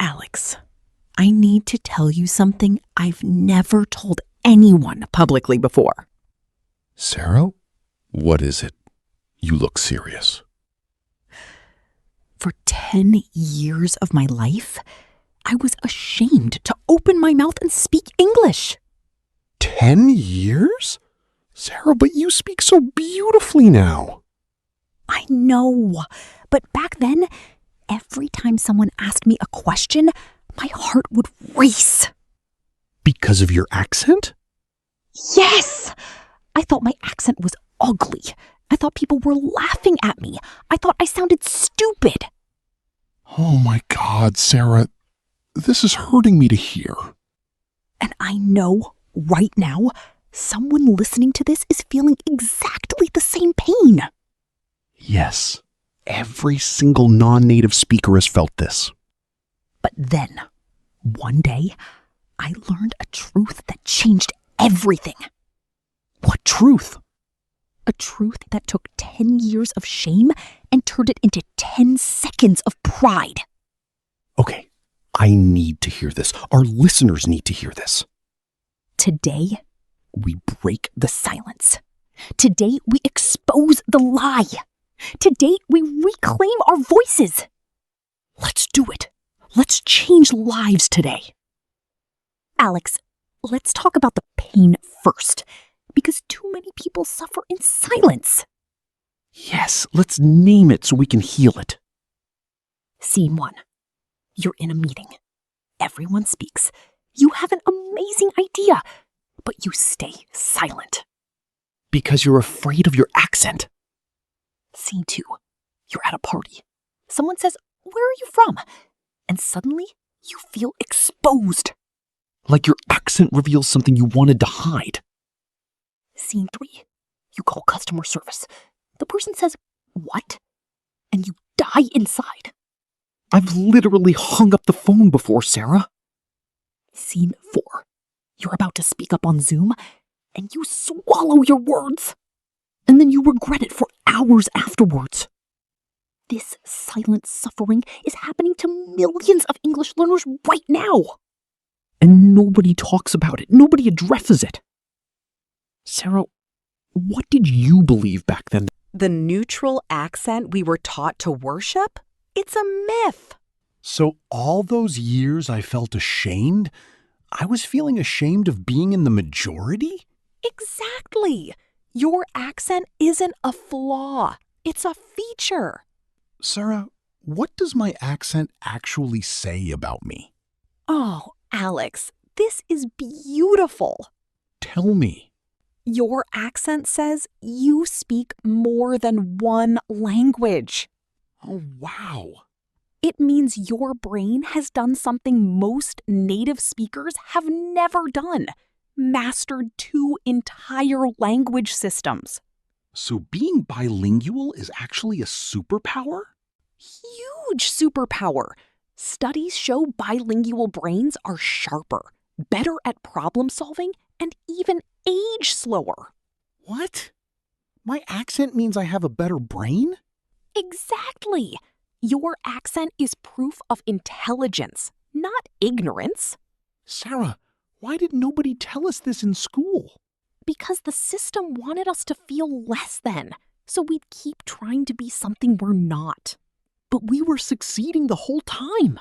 Alex, I need to tell you something I've never told anyone publicly before. Sara, what is it? You look serious. For 10 years of my life, I was ashamed to open my mouth and speak English. 10 years? Sara, but you speak so beautifully now. I know, but back then, every time someone asked me a question, my heart would race. Because of your accent? Yes! I thought my accent was ugly. I thought people were laughing at me. I thought I sounded stupid. Oh my God, Sara, this is hurting me to hear. And I know right now, someone listening to this is feeling exactly the same pain. Yes, every single non-native speaker has felt this. But then, one day, I learned a truth that changed everything. What truth? A truth that took 10 years of shame and turned it into 10 seconds of pride. Okay, I need to hear this. Our listeners need to hear this. Today, we break the silence. Today, we expose the lie. Today, we reclaim our voices. Let's do it. Let's change lives today. Alex, let's talk about the pain first, because too many people suffer in silence. Yes, let's name it so we can heal it. Scene 1. You're in a meeting. Everyone speaks. You have an amazing idea, but you stay silent. Because you're afraid of your accent. Scene 2. You're at a party. Someone says, "Where are you from?" And suddenly, you feel exposed. Like your accent reveals something you wanted to hide. Scene 3. You call customer service. The person says, "What?" And you die inside. I've literally hung up the phone before, Sara. Scene 4. You're about to speak up on Zoom, and you swallow your words. And then you regret it for hours afterwards. This silent suffering is happening to millions of English learners right now. And nobody talks about it. Nobody addresses it. Sara, what did you believe back then? The neutral accent we were taught to worship? It's a myth. So all those years I felt ashamed? I was feeling ashamed of being in the majority? Exactly. Your accent isn't a flaw. It's a feature. Sara, what does my accent actually say about me? Oh, Alex, this is beautiful. Tell me. Your accent says you speak more than one language. Oh, wow. It means your brain has done something most native speakers have never done. Mastered 2 entire language systems. So being bilingual is actually a superpower? Huge superpower. Studies show bilingual brains are sharper, better at problem solving, and even age slower. What? My accent means I have a better brain? Exactly. Your accent is proof of intelligence, not ignorance. Sara, why did nobody tell us this in school? Because the system wanted us to feel less than, so we'd keep trying to be something we're not. But we were succeeding the whole time.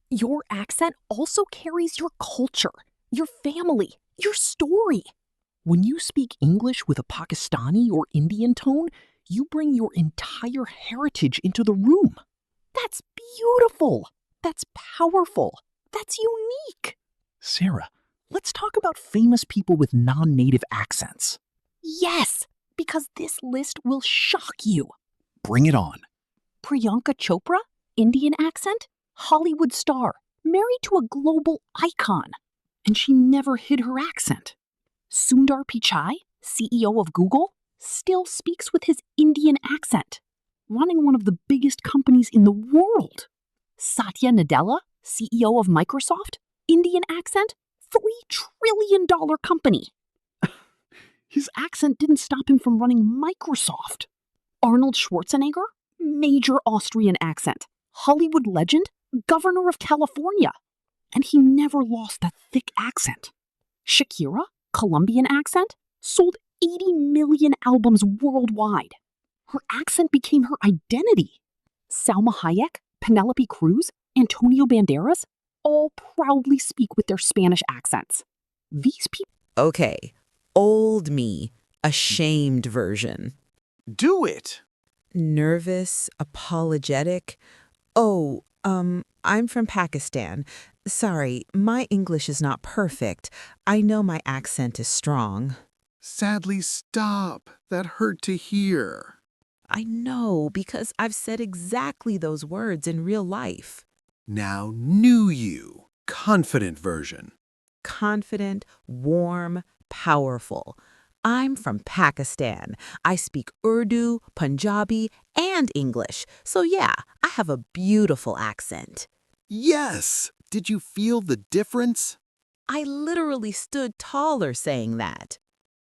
Your accent also carries your culture, your family, your story. When you speak English with a Pakistani or Indian tone, you bring your entire heritage into the room. That's beautiful. That's powerful. That's unique. Sara, let's talk about famous people with non-native accents. Yes, because this list will shock you. Bring it on. Priyanka Chopra, Indian accent, Hollywood star, married to a global icon. And she never hid her accent. Sundar Pichai, CEO of Google, still speaks with his Indian accent, running one of the biggest companies in the world. Satya Nadella, CEO of Microsoft, Indian accent, $3 trillion company. His accent didn't stop him from running Microsoft. Arnold Schwarzenegger, major Austrian accent, Hollywood legend, governor of California. And he never lost that thick accent. Shakira, Colombian accent, sold 80 million albums worldwide. Her accent became her identity. Salma Hayek, Penelope Cruz, Antonio Banderas all proudly speak with their Spanish accents. These people. Okay, old me, ashamed version. Do it! Nervous, apologetic. Oh, I'm from Pakistan. Sorry, my English is not perfect. I know my accent is strong. Sadly, stop. That hurt to hear. I know, because I've said exactly those words in real life. Now, new you, confident version. Confident, warm, powerful. I'm from Pakistan. I speak Urdu, Punjabi, and English. So yeah, I have a beautiful accent. Yes! Did you feel the difference? I literally stood taller saying that.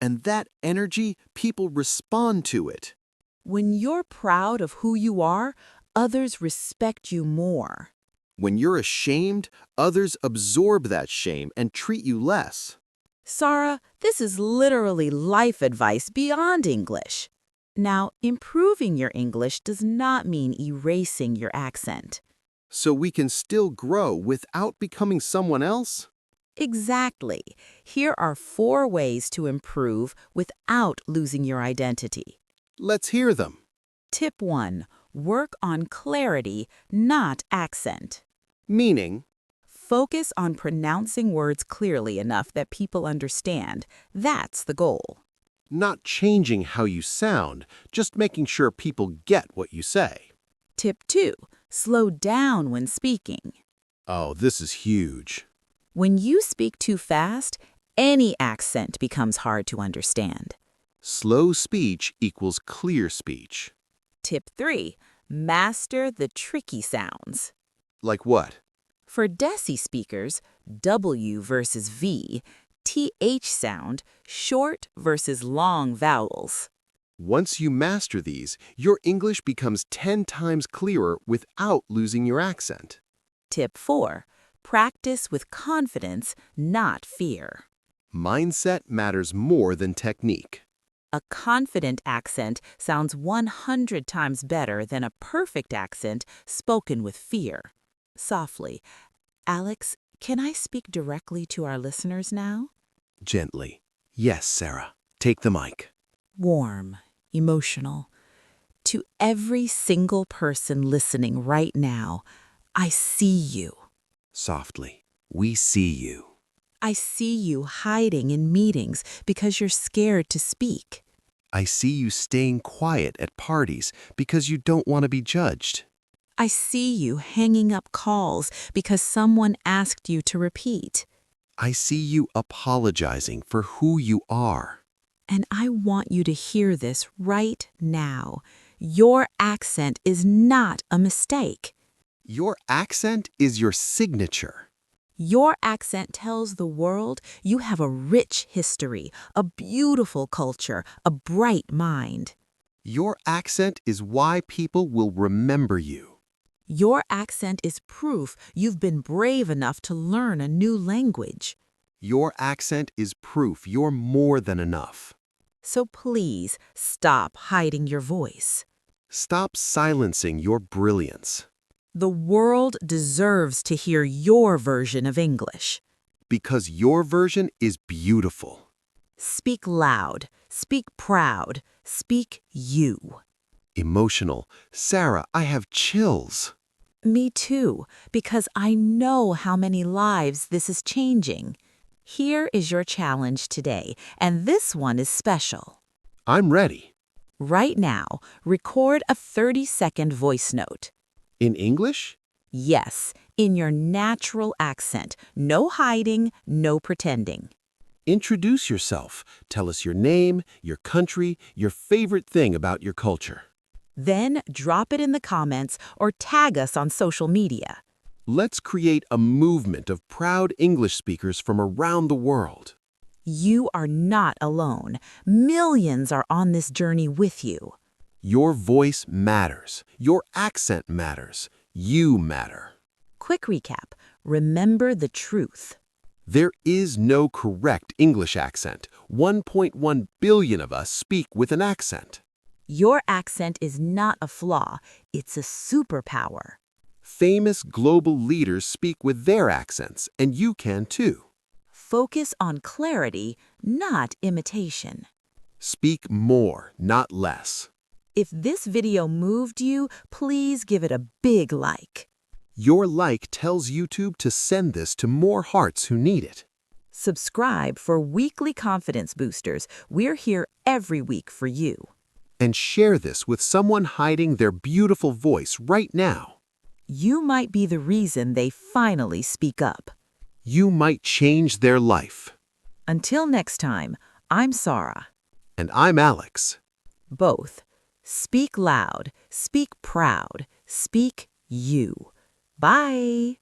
And that energy, people respond to it. When you're proud of who you are, others respect you more. When you're ashamed, others absorb that shame and treat you less. Sara, this is literally life advice beyond English. Now, improving your English does not mean erasing your accent. So we can still grow without becoming someone else? Exactly. Here are 4 ways to improve without losing your identity. Let's hear them. Tip 1. Work on clarity, not accent. Meaning, Focus on pronouncing words clearly enough that people understand. That's the goal. not changing how you sound, just making sure people get what you say. Tip 2. Slow down when speaking. Oh, this is huge. When you speak too fast, any accent becomes hard to understand. Slow speech equals clear speech. Tip 3. Master the tricky sounds. Like what? For Desi speakers, W versus V, TH sound, short versus long vowels. Once you master these, your English becomes 10 times clearer without losing your accent. Tip 4. Practice with confidence, not fear. Mindset matters more than technique. A confident accent sounds 100 times better than a perfect accent spoken with fear. Softly, Alex, can I speak directly to our listeners now? Gently. Yes, Sarah. Take the mic. Warm, emotional. To every single person listening right now, I see you. Softly. We see you. I see you hiding in meetings because you're scared to speak. I see you staying quiet at parties because you don't want to be judged. I see you hanging up calls because someone asked you to repeat. I see you apologizing for who you are. And I want you to hear this right now. Your accent is not a mistake. Your accent is your signature. Your accent tells the world you have a rich history, a beautiful culture, a bright mind. Your accent is why people will remember you. Your accent is proof you've been brave enough to learn a new language. Your accent is proof you're more than enough. So please stop hiding your voice. Stop silencing your brilliance. The world deserves to hear your version of English. Because your version is beautiful. Speak loud, speak proud, speak you. Emotional. Sarah, I have chills. Me too, because I know how many lives this is changing. Here is your challenge today, and this one is special. I'm ready. Right now, record a 30-second voice note. In English? Yes, in your natural accent. No hiding, no pretending. Introduce yourself. Tell us your name, your country, your favorite thing about your culture. Then drop it in the comments or tag us on social media. Let's create a movement of proud English speakers from around the world. You are not alone. Millions are on this journey with you. Your voice matters. Your accent matters. You matter. Quick recap. Remember the truth. There is no correct English accent. 1.1 billion of us speak with an accent. Your accent is not a flaw, it's a superpower. Famous global leaders speak with their accents, and you can too. Focus on clarity, not imitation. Speak more, not less. If this video moved you, please give it a big like. Your like tells YouTube to send this to more hearts who need it. Subscribe for weekly confidence boosters. We're here every week for you. And share this with someone hiding their beautiful voice right now. You might be the reason they finally speak up. You might change their life. Until next time, I'm Sara. And I'm Alex. Both. Speak loud, speak proud, speak you. Bye.